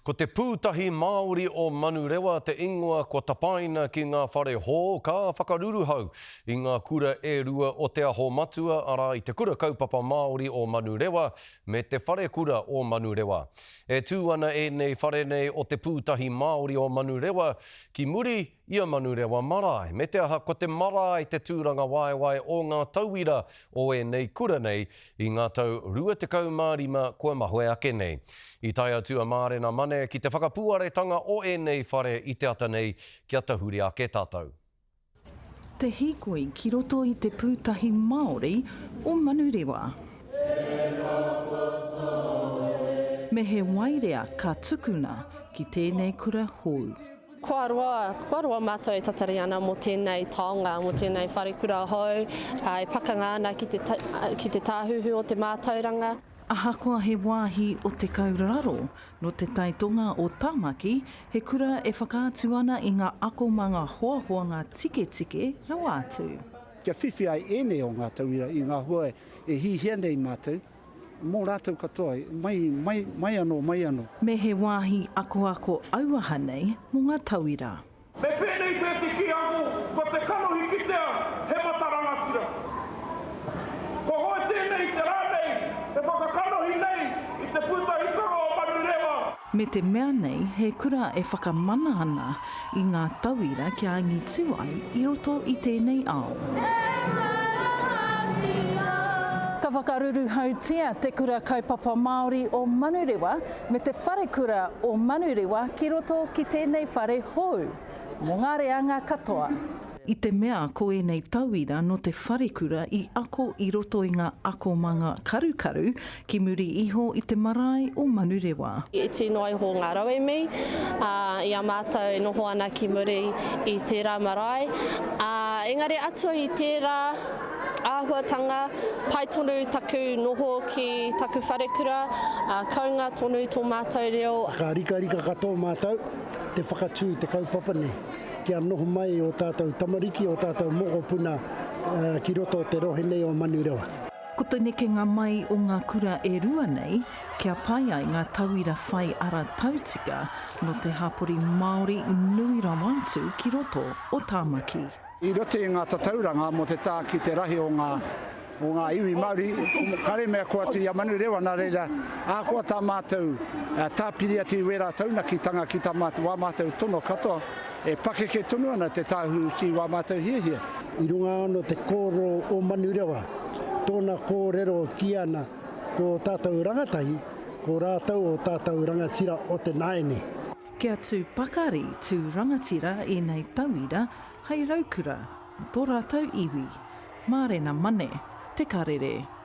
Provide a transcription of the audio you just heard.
Ko te pūtahi Māori o Manurewa, te ingoa ko tapaina ki ngā whare hō, ka whakaruru hau i ngā kura e rua o te aho matua, ara i te kura kaupapa Māori o Manurewa me te whare kura o Manurewa. E tū ana e nei whare nei o te pūtahi Māori o Manurewa ki muri ia Manurewa marae. Me te aha ko te marae te tūranga waiwai o ngā tauira o e nei kura nei i ngā tau 25 kua mahue ake nei. I tai atua mārena mane ki te whakapuaretanga o e nei whare i te ata nei ki ata huri ake tātou. Te hikoi ki roto i te pūtahi Māori o Manurewa. Me he wairea ka tukuna ki tēnei kura hou. Kua roa mātou e tatari ana mō tēnei taonga, mō tēnei whare kura hou, e pakanga ana ki te tāhuhu o te mātauranga. Ahakoa he wāhi o te kauraro, no te taitonga o Tāmaki, he kura e whakaatu ana i ngā akomanga hoahoanga tike rawa atu. Kia whiwhi ai ene o ngā tauira i ngā hua e hihia nei mātou, mō rātou katoa, mai anō. Me he wāhi ako auaha nei mō ngā tauira. Me pēnei te tiki angu, ko te kanohi kitea, he matarangatira. Ko hoe tēnei te rānei, te whakakanohi nei, i te pūtahitanga o Manurewa. Me te mea nei, he kura e whakamana ana i ngā tauira kia angi tū ai i roto i tēnei ao. Ka whakaruru hautia te kura kaupapa Māori o Manurewa me te whare kura o Manurewa ki roto ki tēnei whare hou. Mō ngā reanga katoa. I te mea ko e nei tauira no te whare kura i ako i roto i ngā akomanga karukaru ki muri iho i te marae o Manurewa. I tino ai ho ngā rauemi, i a mātou e noho ana ki muri i tērā marae. Engari atu i tērā āhuatanga, pai tonu taku noho ki taku wharekura, kaunga tonu tō mātou reo. Ka rika katoa mātou, te whakatū te kaupapa nei. Kia noho mai o tātou tamariki, o tātou mokopuna ki roto te rohe nei o Manurewa. Ko te nekenga mai o ngā kura e rua nei, kia pai ai ngā tauira whai ara tautika no te hapori Māori nui rawatu ki roto o Tāmaki. I rote i ngā tatauranga mo te tā ki te rahi o ngā iwi Māori, kare mea kua tu ia Manurewa nā reira, ākua tā mātou tāpiri ati wera taunakitanga ki tā mātou wā mātou tono katoa, e pakeke tonu ana te tāhu ki wā mātou hiehia. I runga ano te kōro o Manurewa, tōna kōrero ki ana ko tātou rangatahi, ko rātou o tātou rangatira o te naene. Kia tū pakari tū rangatira e nei tauira, hei raukura, tō rātou iwi. Mārena mane, te karere.